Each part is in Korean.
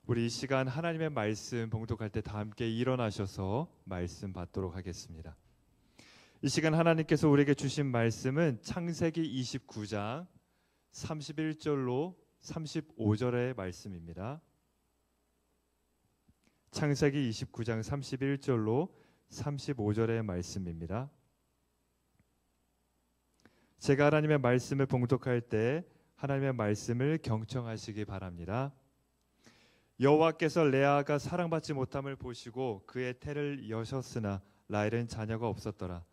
우리 이 시간 하나님의 말씀 봉독할 때 다 함께 일어나셔서 말씀 받도록 하겠습니다. 이 시간 하나님께서 우리에게 주신 말씀은 창세기 29장 31절로 35절의 말씀입니다. 창세기 29장 31절로 35절의 말씀입니다. 제가 하나님의 말씀을 봉독할 때 하나님의 말씀을 경청하시기 바랍니다. 여호와께서 레아가 사랑받지 못함을 보시고 그의 태를 여셨으나 라헬은 자녀가 없었더라.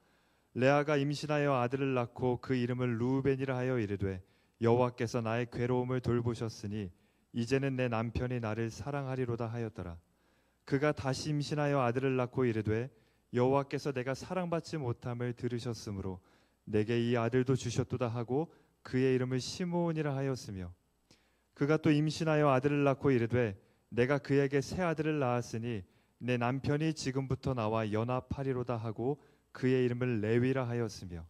레아가 임신하여 아들을 낳고 그 이름을 르우벤이라 하여 이르되 여호와께서 나의 괴로움을 돌보셨으니 이제는 내 남편이 나를 사랑하리로다 하였더라. 그가 다시 임신하여 아들을 낳고 이르되 여호와께서 내가 사랑받지 못함을 들으셨으므로 내게 이 아들도 주셨도다 하고 그의 이름을 시므온이라 하였으며 그가 또 임신하여 아들을 낳고 이르되 내가 그에게 새 아들을 낳았으니 내 남편이 지금부터 나와 연합하리로다 하고 그의 이름을 레위라 하였으며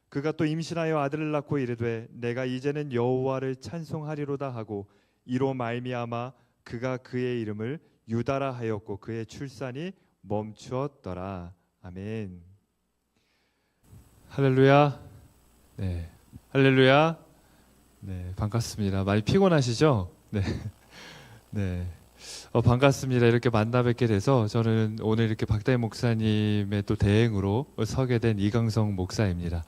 그가 또 임신하여 아들을 낳고 이르되 내가 이제는 여호와를 찬송하리로다 하고 이로 말미암아 그가 그의 이름을 유다라 하였고 그의 출산이 멈추었더라. 아멘. 할렐루야. 네, 할렐루야. 네, 반갑습니다. 많이 피곤하시죠? 네, 네. 반갑습니다. 이렇게 만나 뵙게 돼서 저는 오늘 이렇게 박다희 목사님의 또 대행으로 서게 된 이강성 목사입니다.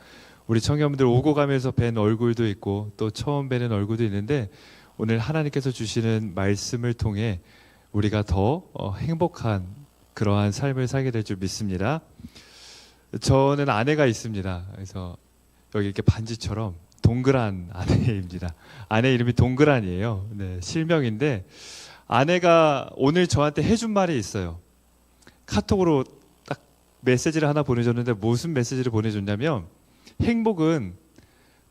우리 청년분들 오고 가면서 뵌 얼굴도 있고 또 처음 뵈는 얼굴도 있는데 오늘 하나님께서 주시는 말씀을 통해 우리가 더 행복한 그러한 삶을 살게 될 줄 믿습니다. 저는 아내가 있습니다. 그래서 여기 이렇게 반지처럼 동그란 아내입니다. 아내 이름이 동그란이에요. 네, 실명인데 아내가 오늘 저한테 해준 말이 있어요. 카톡으로 딱 메시지를 하나 보내줬는데 무슨 메시지를 보내줬냐면 행복은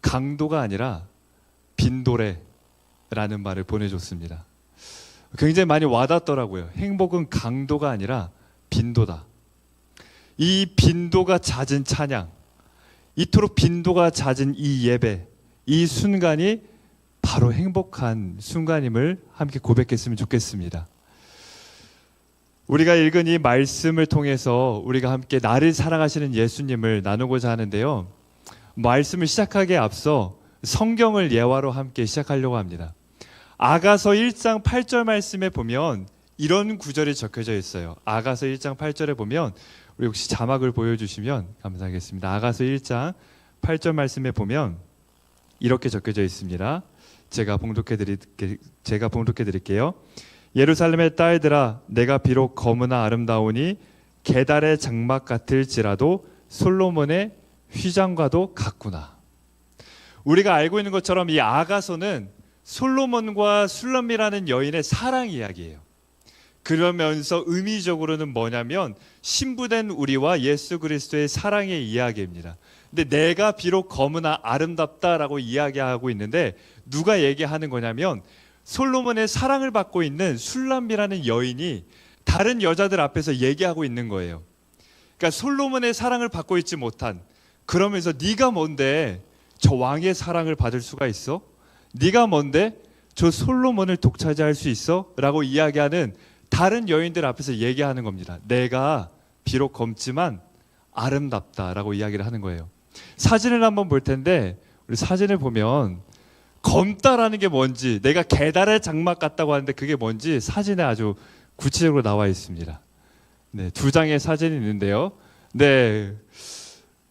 강도가 아니라 빈도래라는 말을 보내줬습니다. 굉장히 많이 와닿더라고요. 행복은 강도가 아니라 빈도다. 이 빈도가 잦은 찬양, 이토록 빈도가 잦은 이 예배, 이 순간이 바로 행복한 순간임을 함께 고백했으면 좋겠습니다. 우리가 읽은 이 말씀을 통해서 우리가 함께 나를 사랑하시는 예수님을 나누고자 하는데요. 말씀을 시작하기에 앞서 성경을 예화로 함께 시작하려고 합니다. 아가서 1장 8절 말씀에 보면 이런 구절이 적혀져 있어요. 아가서 1장 8절에 보면 우리 혹시 자막을 보여주시면 감사하겠습니다. 아가서 1장 8절 말씀에 보면 이렇게 적혀져 있습니다. 제가 봉독해 드릴게요. 예루살렘의 딸들아 내가 비록 검으나 아름다우니 게달의 장막 같을지라도 솔로몬의 휘장과도 같구나. 우리가 알고 있는 것처럼 이 아가서는 솔로몬과 술람미라는 여인의 사랑 이야기예요. 그러면서 의미적으로는 뭐냐면 신부된 우리와 예수 그리스도의 사랑의 이야기입니다. 근데 내가 비록 검으나 아름답다라고 이야기하고 있는데 누가 얘기하는 거냐면 솔로몬의 사랑을 받고 있는 술람미라는 여인이 다른 여자들 앞에서 얘기하고 있는 거예요. 그러니까 솔로몬의 사랑을 받고 있지 못한, 그러면서 네가 뭔데 저 왕의 사랑을 받을 수가 있어? 네가 뭔데 저 솔로몬을 독차지할 수 있어? 라고 이야기하는 다른 여인들 앞에서 얘기하는 겁니다. 내가 비록 검지만 아름답다라고 이야기를 하는 거예요. 사진을 한번 볼 텐데 우리 사진을 보면 검다라는 게 뭔지, 내가 게달의 장막 같다고 하는데 그게 뭔지 사진에 아주 구체적으로 나와 있습니다. 네, 두 장의 사진이 있는데요. 네,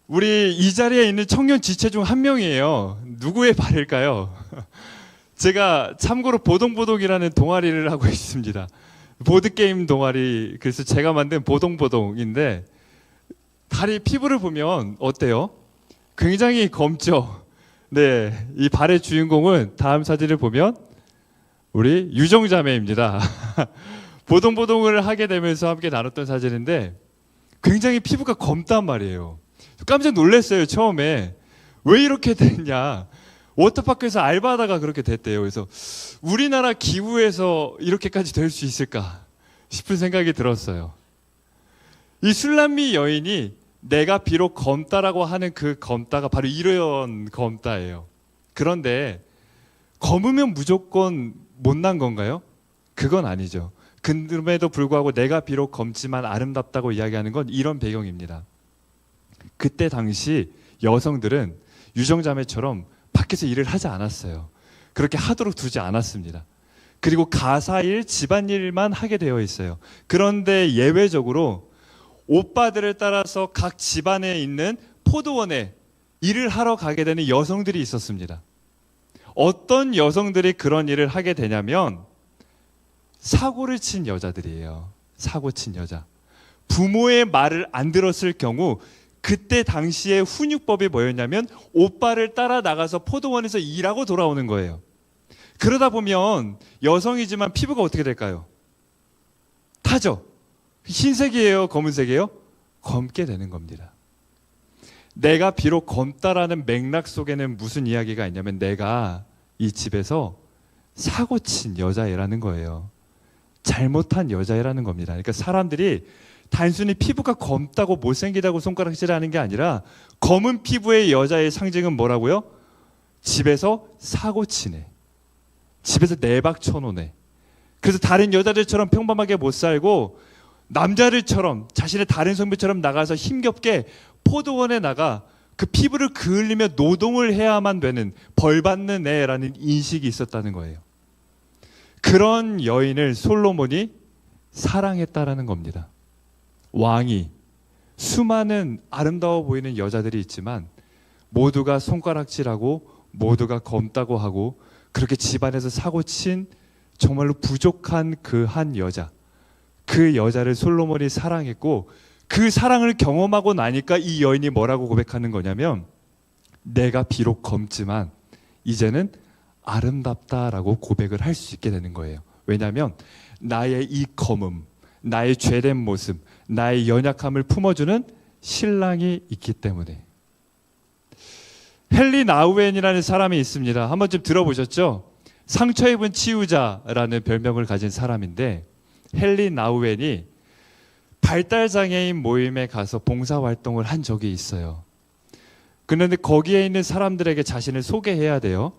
우리 이 자리에 있는 청년 지체 중 한 명이에요. 누구의 발일까요? 제가 참고로 보동보동이라는 동아리를 하고 있습니다. 보드게임 동아리, 그래서 제가 만든 보동보동인데 다리 피부를 보면 어때요? 굉장히 검죠? 네, 이 발의 주인공은 다음 사진을 보면 우리 유정자매입니다. 보동보동을 하게 되면서 함께 나눴던 사진인데 굉장히 피부가 검단 말이에요. 깜짝 놀랐어요. 처음에 왜 이렇게 됐냐, 워터파크에서 알바하다가 그렇게 됐대요. 그래서 우리나라 기후에서 이렇게까지 될 수 있을까 싶은 생각이 들었어요. 이 술람미 여인이 내가 비록 검다라고 하는 그 검다가 바로 이런 검다예요. 그런데 검으면 무조건 못난 건가요? 그건 아니죠. 그럼에도 불구하고 내가 비록 검지만 아름답다고 이야기하는 건 이런 배경입니다. 그때 당시 여성들은 유정자매처럼 밖에서 일을 하지 않았어요. 그렇게 하도록 두지 않았습니다. 그리고 가사일, 집안일만 하게 되어 있어요. 그런데 예외적으로 오빠들을 따라서 각 집안에 있는 포도원에 일을 하러 가게 되는 여성들이 있었습니다. 어떤 여성들이 그런 일을 하게 되냐면 사고를 친 여자들이에요. 사고 친 여자. 부모의 말을 안 들었을 경우 그때 당시에 훈육법이 뭐였냐면 오빠를 따라 나가서 포도원에서 일하고 돌아오는 거예요. 그러다 보면 여성이지만 피부가 어떻게 될까요? 타죠. 흰색이에요? 검은색이에요? 검게 되는 겁니다. 내가 비록 검다라는 맥락 속에는 무슨 이야기가 있냐면 내가 이 집에서 사고친 여자애라는 거예요. 잘못한 여자애라는 겁니다. 그러니까 사람들이 단순히 피부가 검다고 못생기다고 손가락질하는 게 아니라 검은 피부의 여자의 상징은 뭐라고요? 집에서 사고치네. 집에서 내박 쳐놓네. 그래서 다른 여자들처럼 평범하게 못 살고 남자들처럼 자신의 다른 성별처럼 나가서 힘겹게 포도원에 나가 그 피부를 그을리며 노동을 해야만 되는 벌받는 애라는 인식이 있었다는 거예요. 그런 여인을 솔로몬이 사랑했다라는 겁니다. 왕이 수많은 아름다워 보이는 여자들이 있지만 모두가 손가락질하고 모두가 검다고 하고 그렇게 집안에서 사고친 정말로 부족한 그 한 여자, 그 여자를 솔로몬이 사랑했고 그 사랑을 경험하고 나니까 이 여인이 뭐라고 고백하는 거냐면 내가 비록 검지만 이제는 아름답다라고 고백을 할 수 있게 되는 거예요. 왜냐하면 나의 이 검음, 나의 죄된 모습, 나의 연약함을 품어주는 신랑이 있기 때문에. 헨리 나우엔이라는 사람이 있습니다. 한 번쯤 들어보셨죠? 상처 입은 치유자라는 별명을 가진 사람인데 헨리 나우엔이 발달장애인 모임에 가서 봉사활동을 한 적이 있어요. 그런데 거기에 있는 사람들에게 자신을 소개해야 돼요.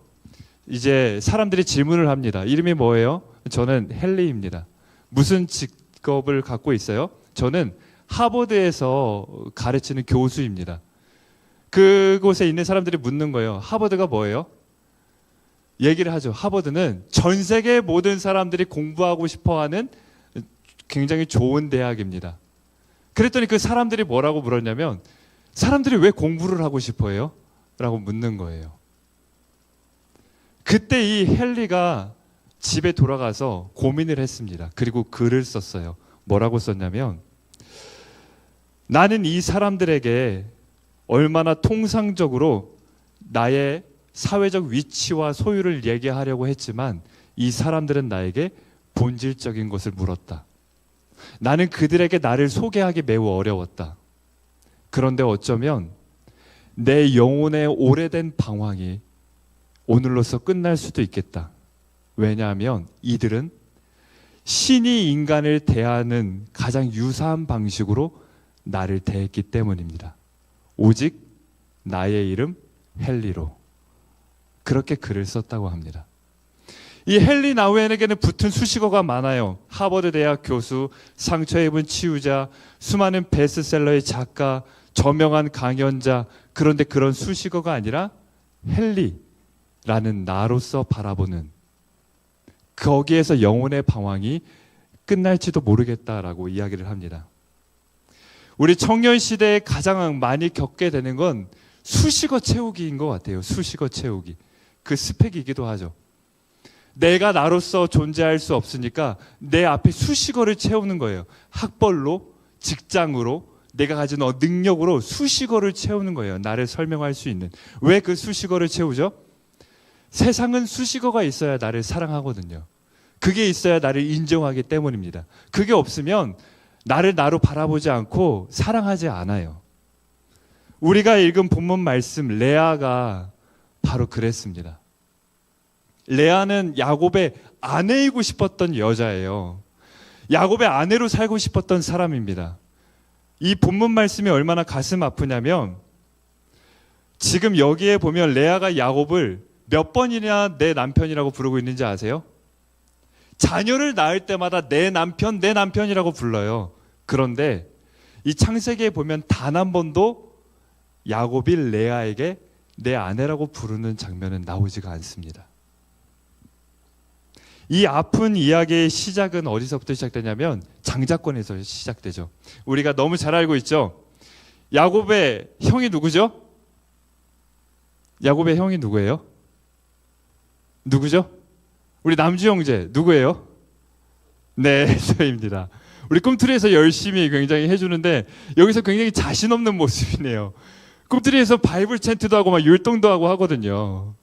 이제 사람들이 질문을 합니다. 이름이 뭐예요? 저는 헨리입니다. 무슨 직업을 갖고 있어요? 저는 하버드에서 가르치는 교수입니다. 그곳에 있는 사람들이 묻는 거예요. 하버드가 뭐예요? 얘기를 하죠. 하버드는 전 세계 모든 사람들이 공부하고 싶어하는 굉장히 좋은 대학입니다. 그랬더니 그 사람들이 뭐라고 물었냐면 사람들이 왜 공부를 하고 싶어해요? 라고 묻는 거예요. 그때 이 헨리가 집에 돌아가서 고민을 했습니다. 그리고 글을 썼어요. 뭐라고 썼냐면 나는 이 사람들에게 얼마나 통상적으로 나의 사회적 위치와 소유를 얘기하려고 했지만 이 사람들은 나에게 본질적인 것을 물었다. 나는 그들에게 나를 소개하기 매우 어려웠다. 그런데 어쩌면 내 영혼의 오래된 방황이 오늘로써 끝날 수도 있겠다. 왜냐하면 이들은 신이 인간을 대하는 가장 유사한 방식으로 나를 대했기 때문입니다. 오직 나의 이름 헨리로. 그렇게 글을 썼다고 합니다. 이 헨리 나우엔에게는 붙은 수식어가 많아요. 하버드 대학 교수, 상처 입은 치유자, 수많은 베스트셀러의 작가, 저명한 강연자. 그런데 그런 수식어가 아니라 헨리라는 나로서 바라보는 거기에서 영혼의 방황이 끝날지도 모르겠다라고 이야기를 합니다. 우리 청년 시대에 가장 많이 겪게 되는 건 수식어 채우기인 것 같아요. 수식어 채우기. 그 스펙이기도 하죠. 내가 나로서 존재할 수 없으니까 내 앞에 수식어를 채우는 거예요. 학벌로, 직장으로, 내가 가진 능력으로 수식어를 채우는 거예요. 나를 설명할 수 있는. 왜 그 수식어를 채우죠? 세상은 수식어가 있어야 나를 사랑하거든요. 그게 있어야 나를 인정하기 때문입니다. 그게 없으면 나를 나로 바라보지 않고 사랑하지 않아요. 우리가 읽은 본문 말씀 레아가 바로 그랬습니다. 레아는 야곱의 아내이고 싶었던 여자예요. 야곱의 아내로 살고 싶었던 사람입니다. 이 본문 말씀이 얼마나 가슴 아프냐면 지금 여기에 보면 레아가 야곱을 몇 번이나 내 남편이라고 부르고 있는지 아세요? 자녀를 낳을 때마다 내 남편, 내 남편이라고 불러요. 그런데 이 창세기에 보면 단 한 번도 야곱이 레아에게 내 아내라고 부르는 장면은 나오지가 않습니다. 이 아픈 이야기의 시작은 어디서부터 시작되냐면 장자권에서 시작되죠. 우리가 너무 잘 알고 있죠. 야곱의 형이 누구죠? 야곱의 형이 누구예요? 누구죠? 우리 남주 형제 누구예요? 네, 에서입니다. 우리 꿈틀이에서 열심히 굉장히 해주는데 여기서 굉장히 자신 없는 모습이네요. 꿈틀이에서 바이블 챈트도 하고 막 율동도 하고 하거든요.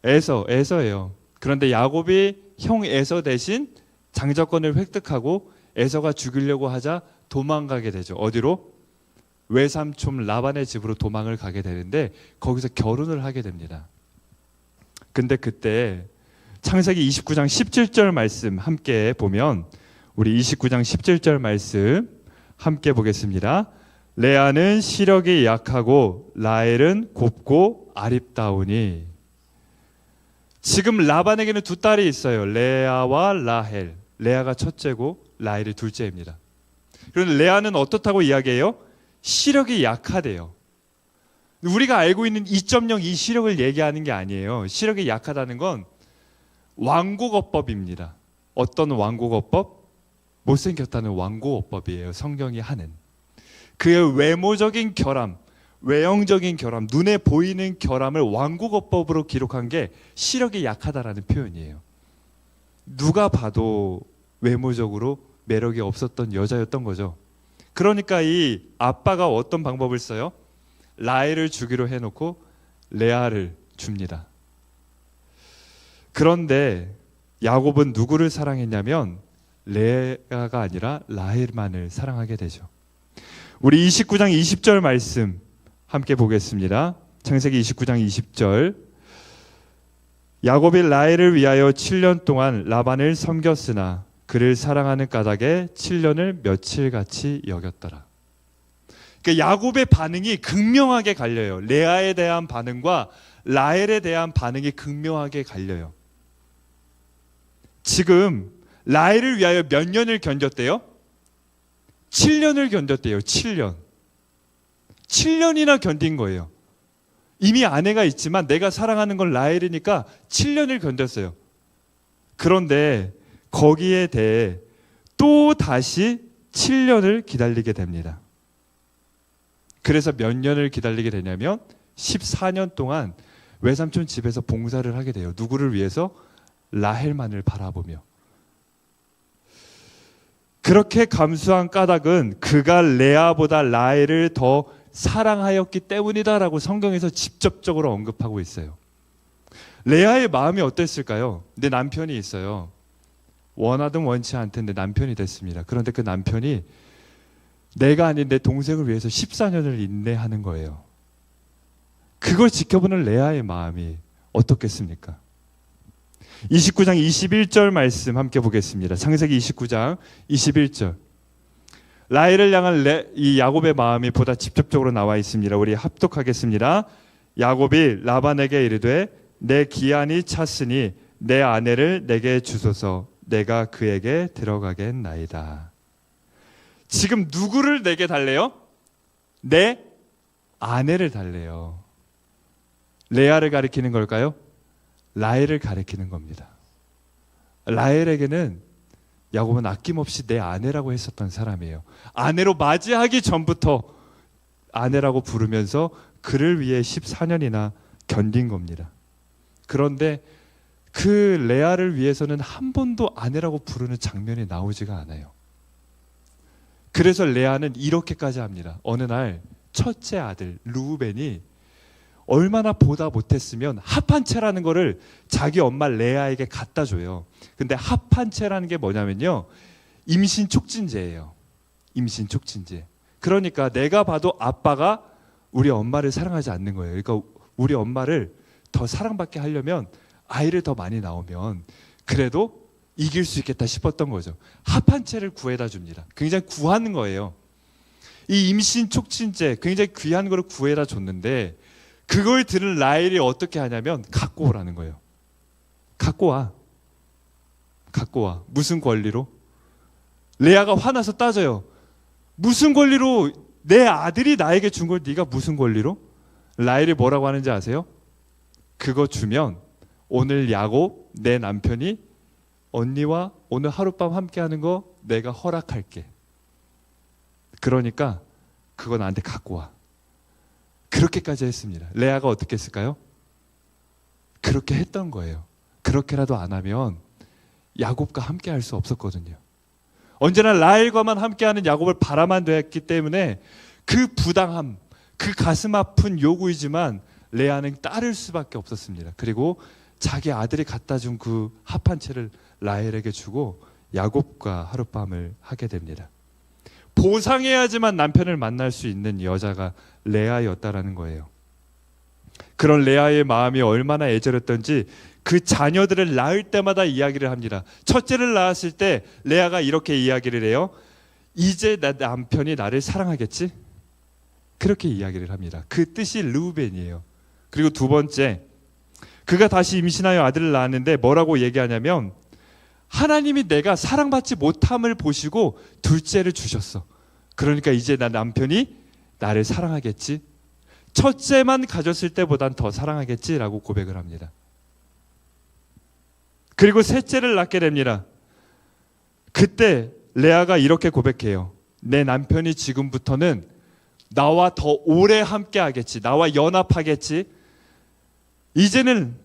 에서예요. 그런데 야곱이 형 에서 대신 장자권을 획득하고 에서가 죽이려고 하자 도망가게 되죠. 어디로? 외삼촌 라반의 집으로 도망을 가게 되는데 거기서 결혼을 하게 됩니다. 근데 그때 창세기 29장 17절 말씀 함께 보면 우리 29장 17절 말씀 함께 보겠습니다. 레아는 시력이 약하고 라헬은 곱고 아립다우니. 지금 라반에게는 두 딸이 있어요. 레아와 라헬. 레아가 첫째고 라헬이 둘째입니다. 그런데 레아는 어떻다고 이야기해요? 시력이 약하대요. 우리가 알고 있는 2.0 이 시력을 얘기하는 게 아니에요. 시력이 약하다는 건 완고어법입니다. 어떤 완고어법? 못생겼다는 완고어법이에요. 성경이 하는. 그의 외모적인 결함, 외형적인 결함, 눈에 보이는 결함을 완고어법으로 기록한 게 시력이 약하다라는 표현이에요. 누가 봐도 외모적으로 매력이 없었던 여자였던 거죠. 그러니까 이 아빠가 어떤 방법을 써요? 라헬을 주기로 해놓고 레아를 줍니다. 그런데 야곱은 누구를 사랑했냐면 레아가 아니라 라헬만을 사랑하게 되죠. 우리 29장 20절 말씀 함께 보겠습니다. 창세기 29장 20절. 야곱이 라헬을 위하여 7년 동안 라반을 섬겼으나 그를 사랑하는 까닭에 7년을 며칠같이 여겼더라. 그러니까 야곱의 반응이 극명하게 갈려요. 레아에 대한 반응과 라헬에 대한 반응이 극명하게 갈려요. 지금 라헬을 위하여 몇 년을 견뎠대요? 7년을 견뎠대요. 7년. 7년이나 견딘 거예요. 이미 아내가 있지만 내가 사랑하는 건 라헬이니까 7년을 견뎠어요. 그런데 거기에 대해 또 다시 7년을 기다리게 됩니다. 그래서 몇 년을 기다리게 되냐면 14년 동안 외삼촌 집에서 봉사를 하게 돼요. 누구를 위해서? 라헬만을 바라보며. 그렇게 감수한 까닭은 그가 레아보다 라헬을 더 사랑하였기 때문이다라고 성경에서 직접적으로 언급하고 있어요. 레아의 마음이 어땠을까요? 내 남편이 있어요. 원하든 원치 않든 내 남편이 됐습니다. 그런데 그 남편이 내가 아닌 내 동생을 위해서 14년을 인내하는 거예요. 그걸 지켜보는 레아의 마음이 어떻겠습니까? 29장 21절 말씀 함께 보겠습니다. 창세기 29장 21절. 라헬을 향한 이 야곱의 마음이 보다 직접적으로 나와 있습니다. 우리 합독하겠습니다. 야곱이 라반에게 이르되 내 기한이 찼으니 내 아내를 내게 주소서. 내가 그에게 들어가겠나이다. 지금 누구를 내게 달래요? 내 아내를 달래요. 레아를 가리키는 걸까요? 라헬을 가리키는 겁니다. 라헬에게는 야곱은 아낌없이 내 아내라고 했었던 사람이에요. 아내로 맞이하기 전부터 아내라고 부르면서 그를 위해 14년이나 견딘 겁니다. 그런데 그 레아를 위해서는 한 번도 아내라고 부르는 장면이 나오지가 않아요. 그래서 레아는 이렇게까지 합니다. 어느 날 첫째 아들 르우벤이 얼마나 보다 못했으면 합한채라는 거를 자기 엄마 레아에게 갖다 줘요. 근데 합한채라는 게 뭐냐면요, 임신 촉진제예요. 임신 촉진제. 그러니까 내가 봐도 아빠가 우리 엄마를 사랑하지 않는 거예요. 그러니까 우리 엄마를 더 사랑받게 하려면 아이를 더 많이 낳으면 그래도 이길 수 있겠다 싶었던 거죠. 합한채를 구해다 줍니다. 굉장히 구하는 거예요. 이 임신 촉진제 굉장히 귀한 거를 구해다 줬는데 그걸 들은 라헬이 어떻게 하냐면 갖고 오라는 거예요. 갖고 와. 갖고 와. 무슨 권리로? 레아가 화나서 따져요. 무슨 권리로 내 아들이 나에게 준 걸 네가 무슨 권리로? 라헬이 뭐라고 하는지 아세요? 그거 주면 오늘 야곱 내 남편이 언니와 오늘 하룻밤 함께하는 거 내가 허락할게. 그러니까 그거 나한테 갖고 와. 그렇게까지 했습니다. 레아가 어떻게 했을까요? 그렇게 했던 거예요. 그렇게라도 안 하면 야곱과 함께할 수 없었거든요. 언제나 라헬과만 함께하는 야곱을 바라만 됐기 때문에 그 부당함, 그 가슴 아픈 요구이지만 레아는 따를 수밖에 없었습니다. 그리고 자기 아들이 갖다 준 그 합한 채를 라헬에게 주고 야곱과 하룻밤을 하게 됩니다. 보상해야지만 남편을 만날 수 있는 여자가 레아였다라는 거예요. 그런 레아의 마음이 얼마나 애절했던지 그 자녀들을 낳을 때마다 이야기를 합니다. 첫째를 낳았을 때 레아가 이렇게 이야기를 해요. 이제 내 남편이 나를 사랑하겠지? 그렇게 이야기를 합니다. 그 뜻이 르우벤이에요. 그리고 두 번째, 그가 다시 임신하여 아들을 낳았는데 뭐라고 얘기하냐면 하나님이 내가 사랑받지 못함을 보시고 둘째를 주셨어. 그러니까 이제 나 남편이 나를 사랑하겠지? 첫째만 가졌을 때보단 더 사랑하겠지라고 고백을 합니다. 그리고 셋째를 낳게 됩니다. 그때 레아가 이렇게 고백해요. 내 남편이 지금부터는 나와 더 오래 함께 하겠지. 나와 연합하겠지. 이제는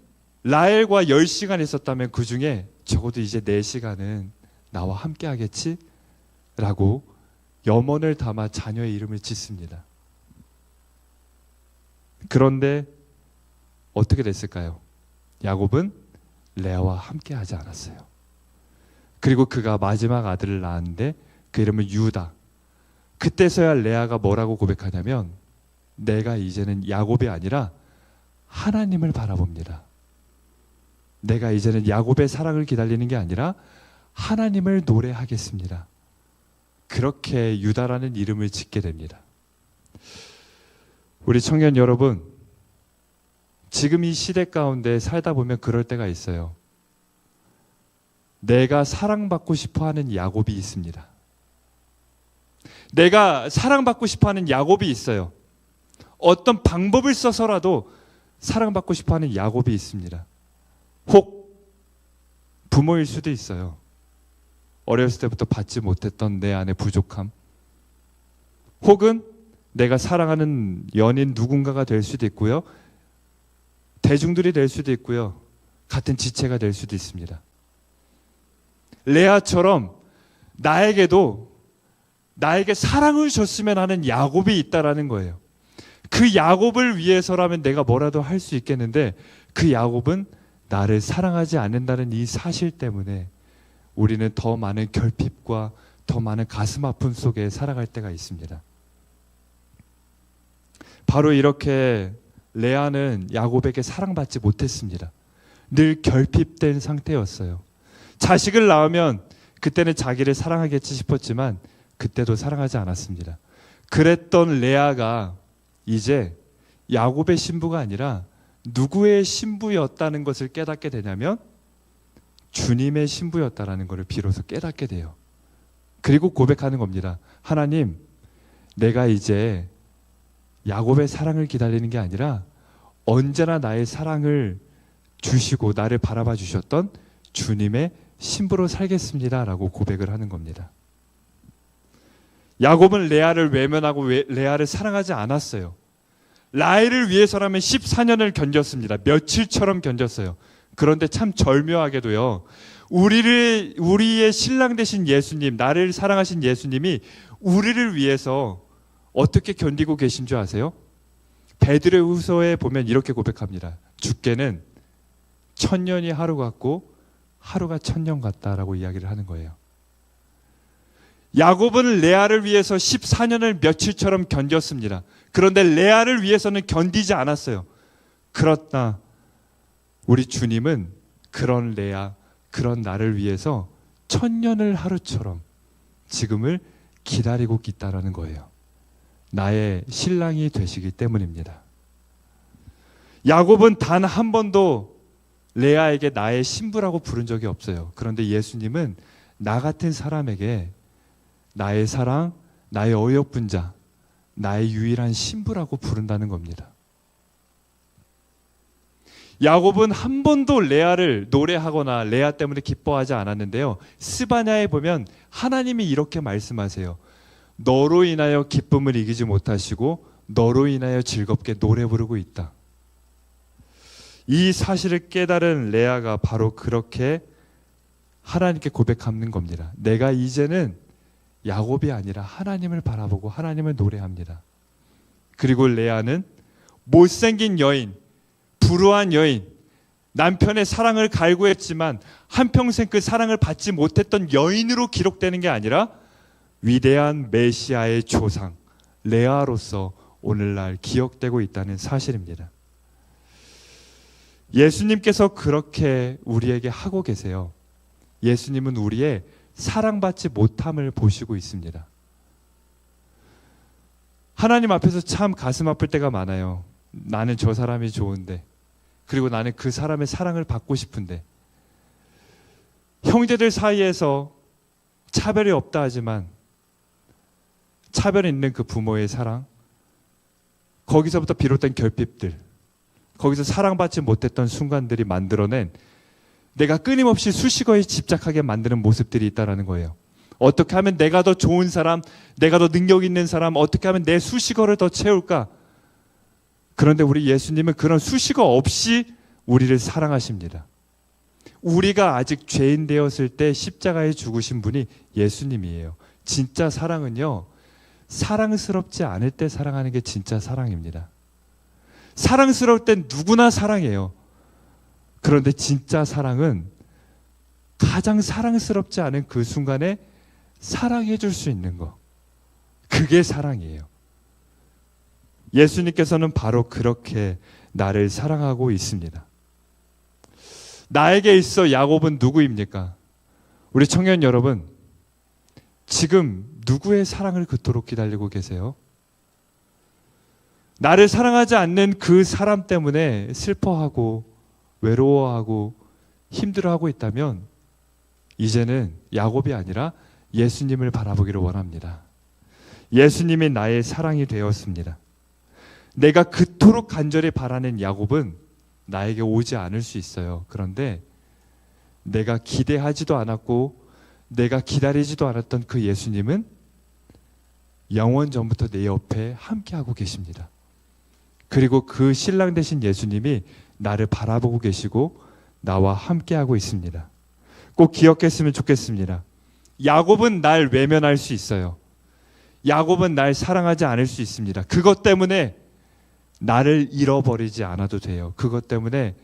라헬과 10시간 있었다면 그 중에 적어도 이제 4시간은 나와 함께 하겠지? 라고 염원을 담아 자녀의 이름을 짓습니다. 그런데 어떻게 됐을까요? 야곱은 레아와 함께 하지 않았어요. 그리고 그가 마지막 아들을 낳았는데 그 이름은 유다. 그때서야 레아가 뭐라고 고백하냐면 내가 이제는 야곱이 아니라 하나님을 바라봅니다. 내가 이제는 야곱의 사랑을 기다리는 게 아니라 하나님을 노래하겠습니다. 그렇게 유다라는 이름을 짓게 됩니다. 우리 청년 여러분, 지금 이 시대 가운데 살다 보면 그럴 때가 있어요. 내가 사랑받고 싶어하는 야곱이 있습니다. 내가 사랑받고 싶어하는 야곱이 있어요. 어떤 방법을 써서라도 사랑받고 싶어하는 야곱이 있습니다. 혹 부모일 수도 있어요. 어렸을 때부터 받지 못했던 내 안의 부족함. 혹은 내가 사랑하는 연인 누군가가 될 수도 있고요. 대중들이 될 수도 있고요. 같은 지체가 될 수도 있습니다. 레아처럼 나에게 사랑을 줬으면 하는 야곱이 있다라는 거예요. 그 야곱을 위해서라면 내가 뭐라도 할 수 있겠는데 그 야곱은 나를 사랑하지 않는다는 이 사실 때문에 우리는 더 많은 결핍과 더 많은 가슴 아픔 속에 살아갈 때가 있습니다. 바로 이렇게 레아는 야곱에게 사랑받지 못했습니다. 늘 결핍된 상태였어요. 자식을 낳으면 그때는 자기를 사랑하겠지 싶었지만 그때도 사랑하지 않았습니다. 그랬던 레아가 이제 야곱의 신부가 아니라 누구의 신부였다는 것을 깨닫게 되냐면 주님의 신부였다라는 것을 비로소 깨닫게 돼요. 그리고 고백하는 겁니다. 하나님, 내가 이제 야곱의 사랑을 기다리는 게 아니라 언제나 나의 사랑을 주시고 나를 바라봐 주셨던 주님의 신부로 살겠습니다 라고 고백을 하는 겁니다. 야곱은 레아를 외면하고 레아를 사랑하지 않았어요. 라헬을 위해서라면 14년을 견뎠습니다. 며칠처럼 견뎠어요. 그런데 참 절묘하게도요. 우리의 신랑 되신 예수님, 나를 사랑하신 예수님이 우리를 위해서 어떻게 견디고 계신 줄 아세요? 베드로후서에 보면 이렇게 고백합니다. 주께는 1000년이 하루 같고 하루가 1000년 같다라고 이야기를 하는 거예요. 야곱은 레아를 위해서 14년을 며칠처럼 견뎠습니다. 그런데 레아를 위해서는 견디지 않았어요. 그렇다. 우리 주님은 그런 레아, 그런 나를 위해서 1000년을 하루처럼 지금을 기다리고 있다라는 거예요. 나의 신랑이 되시기 때문입니다. 야곱은 단 한 번도 레아에게 나의 신부라고 부른 적이 없어요. 그런데 예수님은 나 같은 사람에게 나의 사랑, 나의 어여쁜자, 나의 유일한 신부라고 부른다는 겁니다. 야곱은 한 번도 레아를 노래하거나 레아 때문에 기뻐하지 않았는데요. 스바냐에 보면 하나님이 이렇게 말씀하세요. 너로 인하여 기쁨을 이기지 못하시고 너로 인하여 즐겁게 노래 부르고 있다. 이 사실을 깨달은 레아가 바로 그렇게 하나님께 고백하는 겁니다. 내가 이제는 야곱이 아니라 하나님을 바라보고 하나님을 노래합니다. 그리고 레아는 못생긴 여인, 불우한 여인, 남편의 사랑을 갈구했지만 한평생 그 사랑을 받지 못했던 여인으로 기록되는 게 아니라 위대한 메시아의 조상 레아로서 오늘날 기억되고 있다는 사실입니다. 예수님께서 그렇게 우리에게 하고 계세요. 예수님은 우리의 사랑받지 못함을 보시고 있습니다. 하나님 앞에서 참 가슴 아플 때가 많아요. 나는 저 사람이 좋은데, 그리고 나는 그 사람의 사랑을 받고 싶은데, 형제들 사이에서 차별이 없다 하지만 차별이 있는 그 부모의 사랑, 거기서부터 비롯된 결핍들, 거기서 사랑받지 못했던 순간들이 만들어낸 내가 끊임없이 수식어에 집착하게 만드는 모습들이 있다는 거예요. 어떻게 하면 내가 더 좋은 사람, 내가 더 능력 있는 사람, 어떻게 하면 내 수식어를 더 채울까? 그런데 우리 예수님은 그런 수식어 없이 우리를 사랑하십니다. 우리가 아직 죄인 되었을 때 십자가에 죽으신 분이 예수님이에요. 진짜 사랑은요, 사랑스럽지 않을 때 사랑하는 게 진짜 사랑입니다. 사랑스러울 땐 누구나 사랑해요. 그런데 진짜 사랑은 가장 사랑스럽지 않은 그 순간에 사랑해 줄 수 있는 거, 그게 사랑이에요. 예수님께서는 바로 그렇게 나를 사랑하고 있습니다. 나에게 있어 야곱은 누구입니까? 우리 청년 여러분, 지금 누구의 사랑을 그토록 기다리고 계세요? 나를 사랑하지 않는 그 사람 때문에 슬퍼하고 외로워하고 힘들어하고 있다면 이제는 야곱이 아니라 예수님을 바라보기를 원합니다. 예수님이 나의 사랑이 되었습니다. 내가 그토록 간절히 바라는 야곱은 나에게 오지 않을 수 있어요. 그런데 내가 기대하지도 않았고 내가 기다리지도 않았던 그 예수님은 영원 전부터 내 옆에 함께하고 계십니다. 그리고 그 신랑 되신 예수님이 나를 바라보고 계시고 나와 함께하고 있습니다. 꼭 기억했으면 좋겠습니다. 야곱은 날 외면할 수 있어요. 야곱은 날 사랑하지 않을 수 있습니다. 그것 때문에 나를 잃어버리지 않아도 돼요. 그것 때문에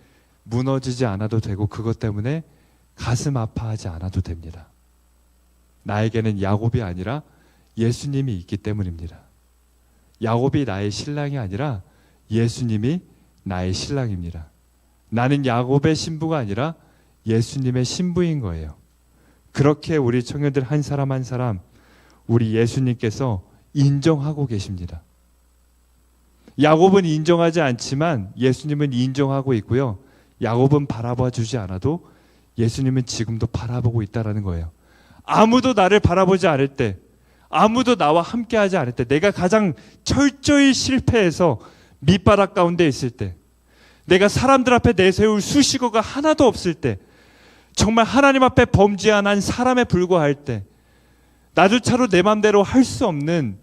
무너지지 않아도 되고 그것 때문에 가슴 아파하지 않아도 됩니다. 나에게는 야곱이 아니라 예수님이 있기 때문입니다. 야곱이 나의 신랑이 아니라 예수님이 나의 신랑입니다. 나는 야곱의 신부가 아니라 예수님의 신부인 거예요. 그렇게 우리 청년들 한 사람 한 사람 우리 예수님께서 인정하고 계십니다. 야곱은 인정하지 않지만 예수님은 인정하고 있고요. 야곱은 바라봐 주지 않아도 예수님은 지금도 바라보고 있다는 거예요. 아무도 나를 바라보지 않을 때, 아무도 나와 함께하지 않을 때, 내가 가장 철저히 실패해서 밑바닥 가운데 있을 때, 내가 사람들 앞에 내세울 수식어가 하나도 없을 때, 정말 하나님 앞에 범죄한 한 사람에 불과할 때, 나조차로 내 맘대로 할 수 없는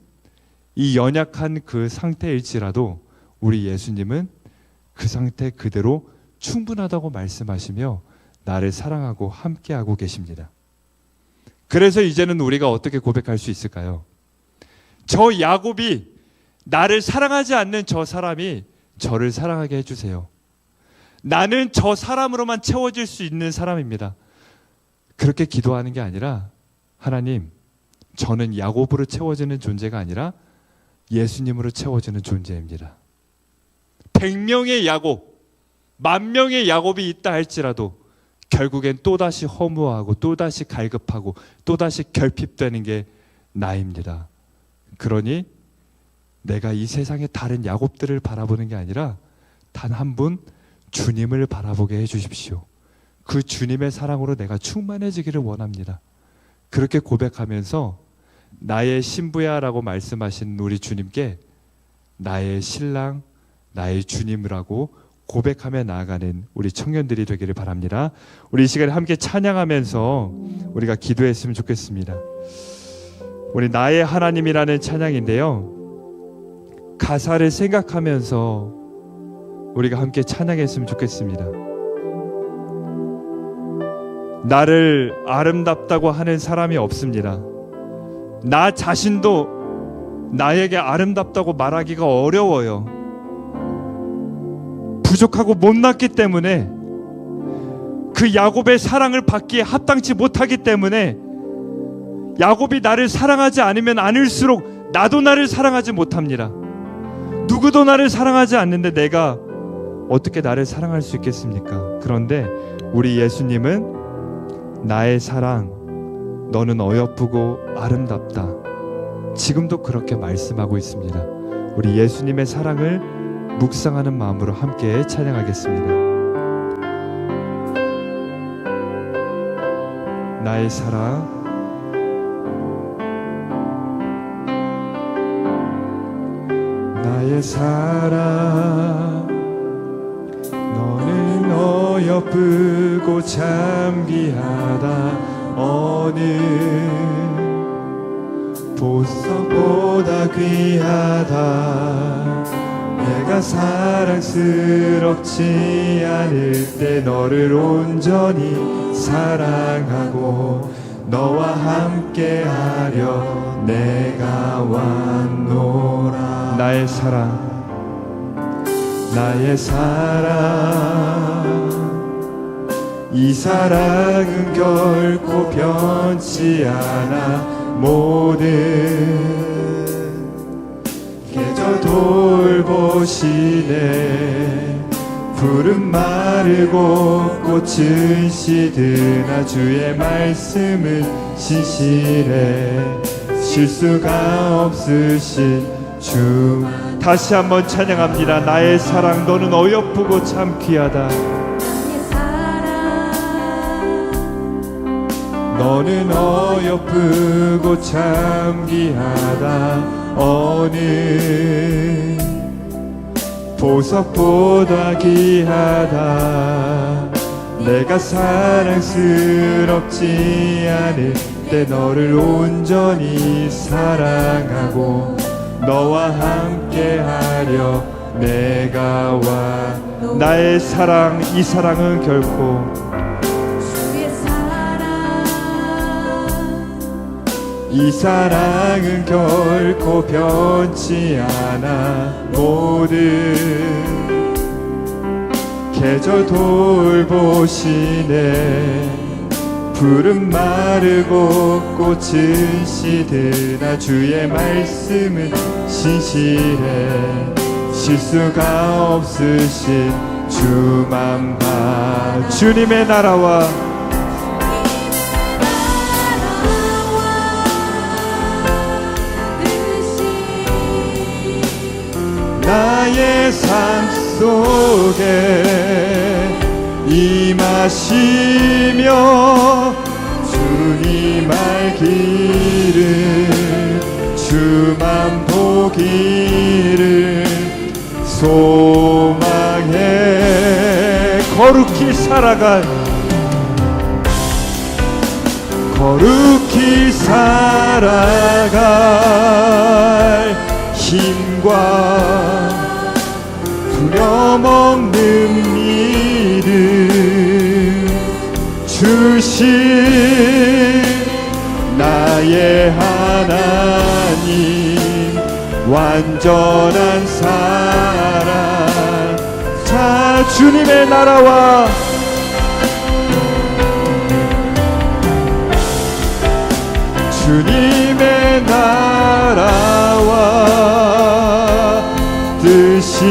이 연약한 그 상태일지라도 우리 예수님은 그 상태 그대로 충분하다고 말씀하시며 나를 사랑하고 함께하고 계십니다. 그래서 이제는 우리가 어떻게 고백할 수 있을까요? 저 야곱이, 나를 사랑하지 않는 저 사람이 저를 사랑하게 해주세요. 나는 저 사람으로만 채워질 수 있는 사람입니다. 그렇게 기도하는 게 아니라, 하나님, 저는 야곱으로 채워지는 존재가 아니라 예수님으로 채워지는 존재입니다. 100명의 야곱, 10,000명의 야곱이 있다 할지라도 결국엔 또다시 허무하고 또다시 갈급하고 또다시 결핍되는 게 나입니다. 그러니 내가 이 세상의 다른 야곱들을 바라보는 게 아니라 단 한 분 주님을 바라보게 해주십시오. 그 주님의 사랑으로 내가 충만해지기를 원합니다. 그렇게 고백하면서 나의 신부야 라고 말씀하신 우리 주님께 나의 신랑, 나의 주님이라고 고백하며 나아가는 우리 청년들이 되기를 바랍니다. 우리 이 시간에 함께 찬양하면서 우리가 기도했으면 좋겠습니다. 우리 나의 하나님이라는 찬양인데요, 가사를 생각하면서 우리가 함께 찬양했으면 좋겠습니다. 나를 아름답다고 하는 사람이 없습니다. 나 자신도 나에게 아름답다고 말하기가 어려워요. 부족하고 못났기 때문에, 그 야곱의 사랑을 받기에 합당치 못하기 때문에, 야곱이 나를 사랑하지 않으면 않을수록 나도 나를 사랑하지 못합니다. 누구도 나를 사랑하지 않는데 내가 어떻게 나를 사랑할 수 있겠습니까? 그런데 우리 예수님은 나의 사랑, 너는 어여쁘고 아름답다, 지금도 그렇게 말씀하고 있습니다. 우리 예수님의 사랑을 묵상하는 마음으로 함께 찬양하겠습니다. 나의 사랑, 나의 사랑, 너는 어여쁘고 참 귀하다. 어느 보석보다 귀하다. 내가 사랑스럽지 않을 때 너를 온전히 사랑하고 너와 함께하려 내가 왔노라. 나의 사랑, 나의 사랑, 이 사랑은 결코 변치 않아. 모든 계절 돌보시네. 푸른 마르고 꽃은 시드나 주의 말씀은 신실해. 실수가 없으신 주. 다시 한번 찬양합니다. 나의 사랑, 너는 어여쁘고 참 귀하다. 너는 어여쁘고 참 귀하다. 어느 보석보다 귀하다. 내가 사랑스럽지 않을 때 너를 온전히 사랑하고 너와 함께하려 내가 와. 나의 사랑, 이 사랑은 결코 이 사랑은 결코 변치 않아. 모든 계절 돌보시네. 푸른 마르고 꽃은 시드나 주의 말씀은 신실해. 실수가 없으신 주만 봐. 주님의 나라와 나의 삶 속에 임하시며 주님 알기를 주만 보기를 소망해. 거룩히 살아갈 힘과 두려움 없는 믿음 주신 나의 하나님. 완전한 사랑. 자, 주님의 나라와 주님의 나라와 뜻이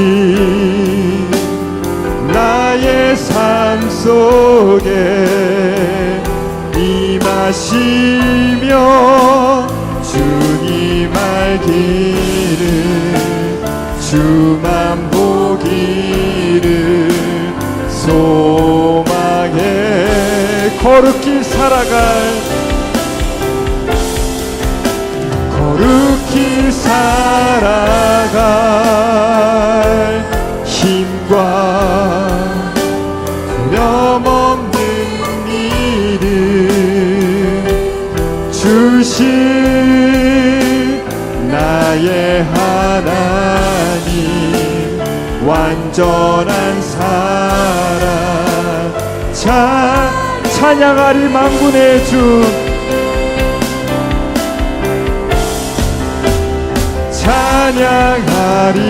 나의 삶 속에 임하시며 주님 알기를 주만 보기를 거룩히 살아갈 거룩히 살아갈 힘과 두려움없는 믿음 주신 나의 하나님 완전한 사랑 찬양하리 만군의 주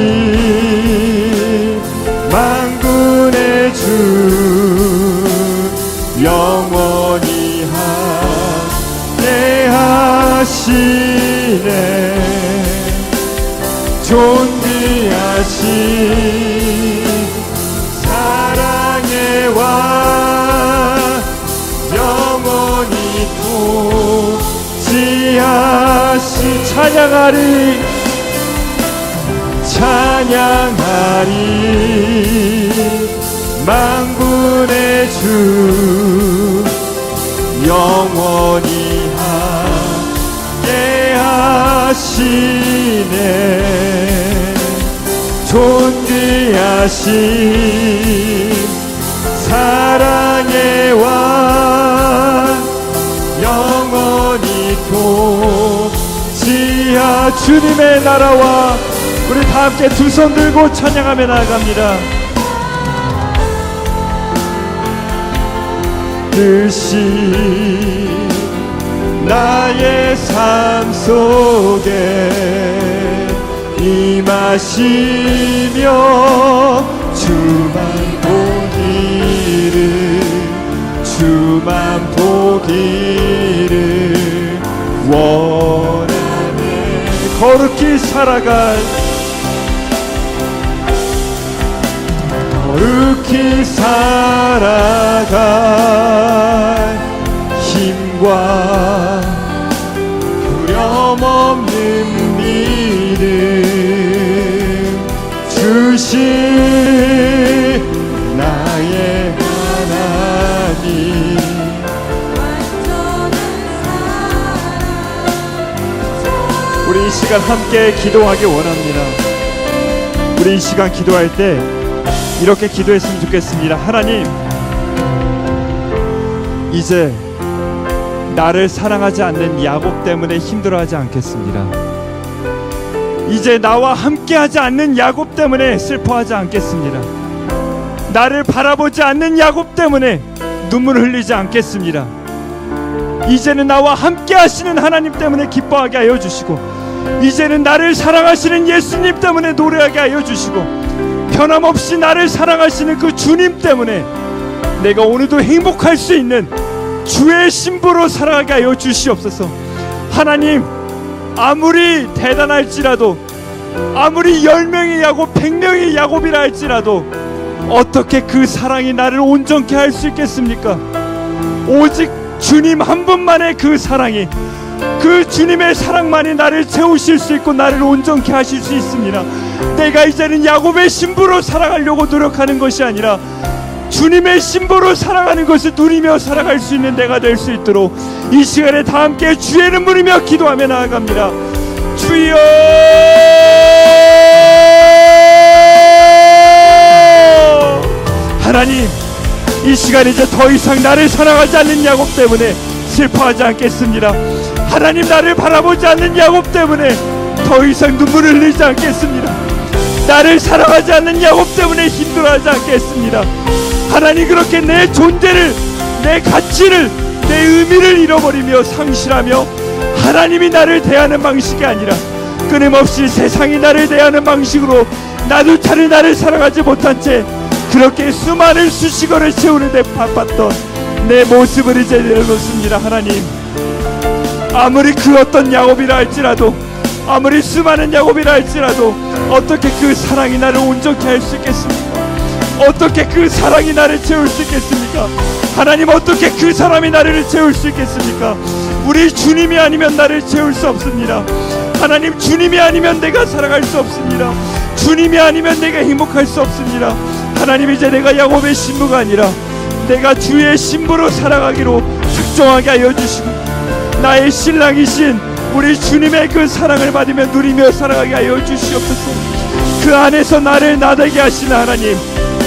찬양하리 만군의 주 영원히 함께하시네 존귀하신 사랑의 왕 영원히 통치하시 찬양하리 만군의 주 영원히 함께하시네 존귀하신 사랑의 왕 영원히 통치하 주님의 나라와 우리 다 함께 두 손 들고 찬양하며 나아갑니다. 뜻이 나의 삶 속에 임하시며 주만 보기를 원하네 거룩히 살아갈 거룩히 살아갈 힘과 두려움 없는 믿음 주신 나의 하나님 우리 이 시간 함께 기도하기 원합니다. 우리 이 시간 기도할 때 이렇게 기도했으면 좋겠습니다. 하나님, 이제 나를 사랑하지 않는 야곱 때문에 힘들어하지 않겠습니다. 이제 나와 함께하지 않는 야곱 때문에 슬퍼하지 않겠습니다. 나를 바라보지 않는 야곱 때문에 눈물을 흘리지 않겠습니다. 이제는 나와 함께하시는 하나님 때문에 기뻐하게 하여 주시고 이제는 나를 사랑하시는 예수님 때문에 노래하게 하여 주시고 변함없이 나를 사랑하시는 그 주님 때문에 내가 오늘도 행복할 수 있는 주의 신부로 살아가게 하여 주시옵소서. 하나님, 아무리 대단할지라도 아무리 10명의 야곱 100명의 야곱이라 할지라도 어떻게 그 사랑이 나를 온전케 할 수 있겠습니까? 오직 주님 한 분만의 그 사랑이 그 주님의 사랑만이 나를 채우실 수 있고 나를 온전케 하실 수 있습니다. 내가 이제는 야곱의 신부로 살아가려고 노력하는 것이 아니라 주님의 신부로 살아가는 것을 누리며 살아갈 수 있는 내가 될 수 있도록 이 시간에 다 함께 주의 이름 부르며 기도하며 나아갑니다. 주여, 하나님, 이 시간 이제 더 이상 나를 사랑하지 않는 야곱 때문에 슬퍼하지 않겠습니다. 하나님, 나를 바라보지 않는 야곱 때문에 더 이상 눈물을 흘리지 않겠습니다. 나를 사랑하지 않는 야곱 때문에 힘들어하지 않겠습니다. 하나님, 그렇게 내 존재를, 내 가치를, 내 의미를 잃어버리며 상실하며 하나님이 나를 대하는 방식이 아니라 끊임없이 세상이 나를 대하는 방식으로 나조차를 나를 사랑하지 못한 채 그렇게 수많은 수식어를 채우는 데 바빴던 내 모습을 이제 내려놓습니다. 하나님, 아무리 그 어떤 야곱이라 할지라도 아무리 수많은 야곱이라 할지라도 어떻게 그 사랑이 나를 온전케 할 수 있겠습니까? 어떻게 그 사랑이 나를 채울 수 있겠습니까? 하나님, 어떻게 그 사람이 나를 채울 수 있겠습니까? 우리 주님이 아니면 나를 채울 수 없습니다. 하나님, 주님이 아니면 내가 살아갈 수 없습니다. 주님이 아니면 내가 행복할 수 없습니다. 하나님, 이제 내가 야곱의 신부가 아니라 내가 주의 신부로 살아가기로 작정하게 하여 주시고, 나의 신랑이신 우리 주님의 그 사랑을 받으며 누리며 살아가게 하여 주시옵소서. 그 안에서 나를 나되게 하시는 하나님,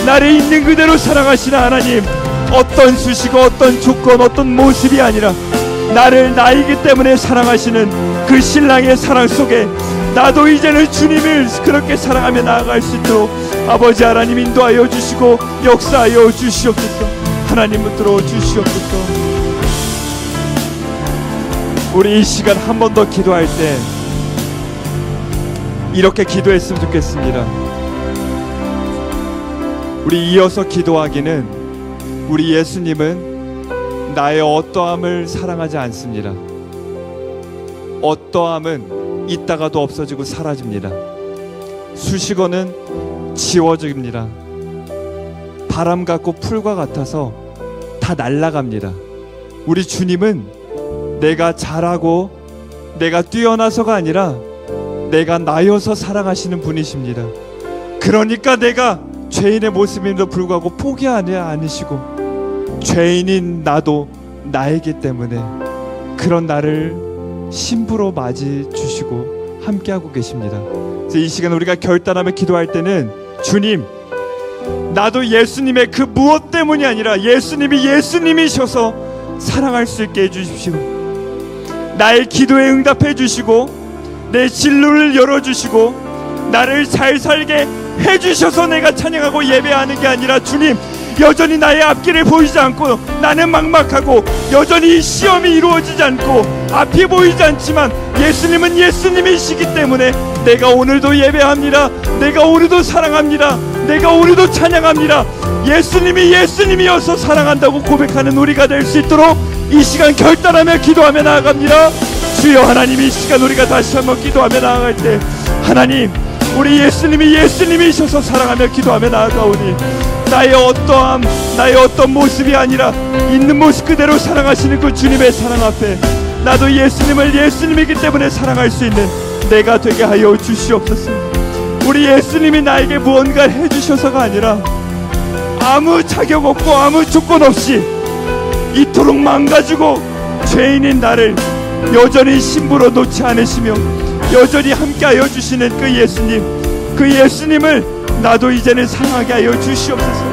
나를 있는 그대로 사랑하시는 하나님, 어떤 수식어, 어떤 조건, 어떤 모습이 아니라 나를 나이기 때문에 사랑하시는 그 신랑의 사랑 속에 나도 이제는 주님을 그렇게 사랑하며 나아갈 수 있도록 아버지 하나님 인도하여 주시고 역사하여 주시옵소서. 하나님 붙들어 주시옵소서. 우리 이 시간 한 번 더 기도할 때 이렇게 기도했으면 좋겠습니다. 우리 이어서 기도하기는, 우리 예수님은 나의 어떠함을 사랑하지 않습니다. 어떠함은 있다가도 없어지고 사라집니다. 수식어는 지워집니다. 바람 같고 풀과 같아서 다 날아갑니다. 우리 주님은 내가 잘하고 내가 뛰어나서가 아니라 내가 나여서 사랑하시는 분이십니다. 그러니까 내가 죄인의 모습임에도 불구하고 포기하지 않으시고, 죄인인 나도 나이기 때문에 그런 나를 신부로 맞이 주시고 함께하고 계십니다. 그래서 이 시간 우리가 결단하며 기도할 때는, 주님, 나도 예수님의 그 무엇 때문이 아니라 예수님이 예수님이셔서 사랑할 수 있게 해주십시오. 나의 기도에 응답해 주시고 내 진로를 열어주시고 나를 잘 살게 해주셔서 내가 찬양하고 예배하는 게 아니라, 주님, 여전히 나의 앞길을 보이지 않고 나는 막막하고 여전히 시험이 이루어지지 않고 앞이 보이지 않지만 예수님은 예수님이시기 때문에 내가 오늘도 예배합니다. 내가 오늘도 사랑합니다. 내가 오늘도 찬양합니다. 예수님이 예수님이어서 사랑한다고 고백하는 우리가 될 수 있도록 이 시간 결단하며 기도하며 나아갑니다. 주여 하나님, 이 시간 우리가 다시 한번 기도하며 나아갈 때, 하나님, 우리 예수님이 예수님이셔서 사랑하며 기도하며 나아가오니 나의 어떠함, 나의 어떤 모습이 아니라 있는 모습 그대로 사랑하시는 그 주님의 사랑 앞에 나도 예수님을 예수님이기 때문에 사랑할 수 있는 내가 되게 하여 주시옵소서. 우리 예수님이 나에게 무언가 해주셔서가 아니라 아무 자격 없고 아무 조건 없이 이토록 망가지고 죄인인 나를 여전히 신부로 놓지 않으시며 여전히 함께하여 주시는 그 예수님, 그 예수님을 나도 이제는 사랑하게 하여 주시옵소서.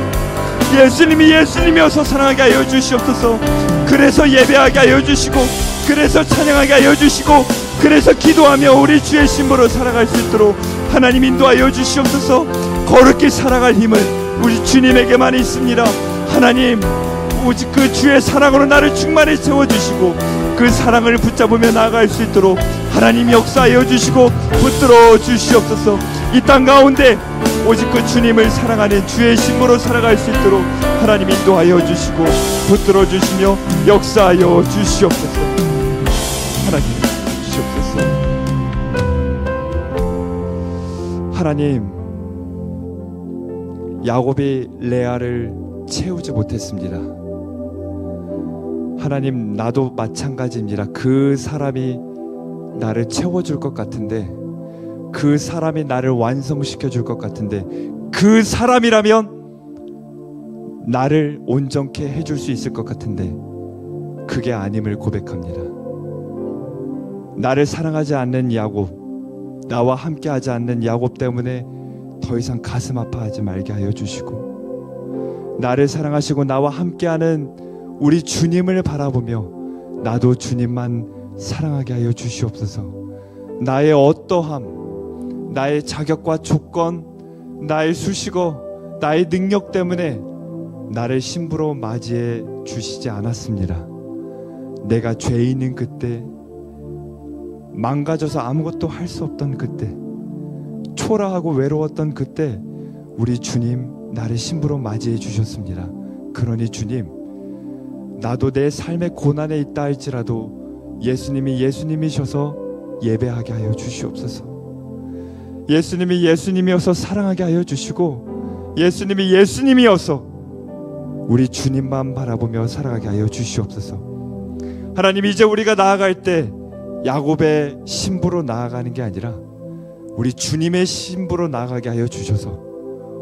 예수님이 예수님이어서 사랑하게 하여 주시옵소서. 그래서 예배하게 하여 주시고, 그래서 찬양하게 하여 주시고, 그래서 기도하며 우리 주의 신부로 살아갈 수 있도록 하나님 인도하여 주시옵소서. 거룩히 살아갈 힘은 우리 주님에게만 있습니다. 하나님, 오직 그 주의 사랑으로 나를 충만히 채워주시고 그 사랑을 붙잡으며 나아갈 수 있도록 하나님 역사하여 주시고 붙들어 주시옵소서. 이 땅 가운데 오직 그 주님을 사랑하는 주의 신부로 살아갈 수 있도록 하나님 인도하여 주시고 붙들어 주시며 역사하여 주시옵소서. 하나님 주시옵소서. 하나님, 야곱이 레아를 채우지 못했습니다. 하나님, 나도 마찬가지입니다. 그 사람이 나를 채워줄 것 같은데, 그 사람이 나를 완성시켜 줄 것 같은데, 그 사람이라면 나를 온전케 해줄 수 있을 것 같은데 그게 아님을 고백합니다. 나를 사랑하지 않는 야곱, 나와 함께하지 않는 야곱 때문에 더 이상 가슴 아파하지 말게 하여 주시고, 나를 사랑하시고 나와 함께하는 우리 주님을 바라보며 나도 주님만 사랑하게 하여 주시옵소서. 나의 어떠함, 나의 자격과 조건, 나의 수식어, 나의 능력 때문에 나를 신부로 맞이해 주시지 않았습니다. 내가 죄인인 그때, 망가져서 아무것도 할 수 없던 그때, 초라하고 외로웠던 그때 우리 주님 나를 신부로 맞이해 주셨습니다. 그러니 주님, 나도 내 삶의 고난에 있다 할지라도 예수님이 예수님이셔서 예배하게 하여 주시옵소서. 예수님이 예수님이어서 사랑하게 하여 주시고, 예수님이 예수님이어서 우리 주님만 바라보며 살아가게 하여 주시옵소서. 하나님, 이제 우리가 나아갈 때 야곱의 신부로 나아가는 게 아니라 우리 주님의 신부로 나아가게 하여 주셔서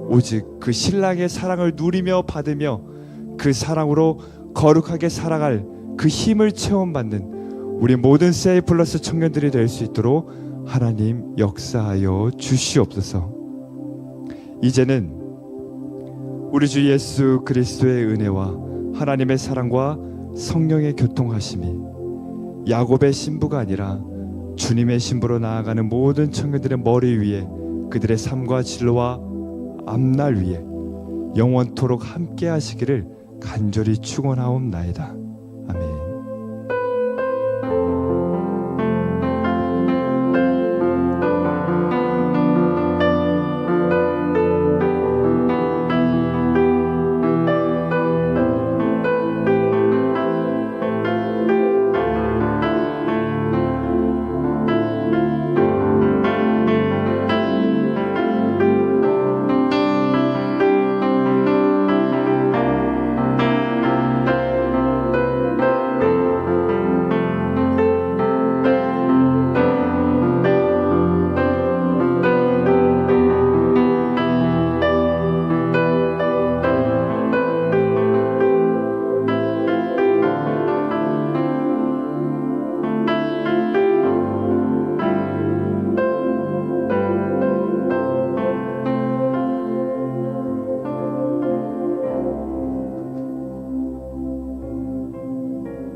오직 그 신랑의 사랑을 누리며 받으며 그 사랑으로 거룩하게 살아갈 그 힘을 체험받는 우리 모든 세이플러스 청년들이 될 수 있도록 하나님 역사하여 주시옵소서. 이제는 우리 주 예수 그리스도의 은혜와 하나님의 사랑과 성령의 교통하심이 야곱의 신부가 아니라 주님의 신부로 나아가는 모든 청년들의 머리 위에, 그들의 삶과 진로와 앞날 위에 영원토록 함께 하시기를 간절히 축원하옵나이다.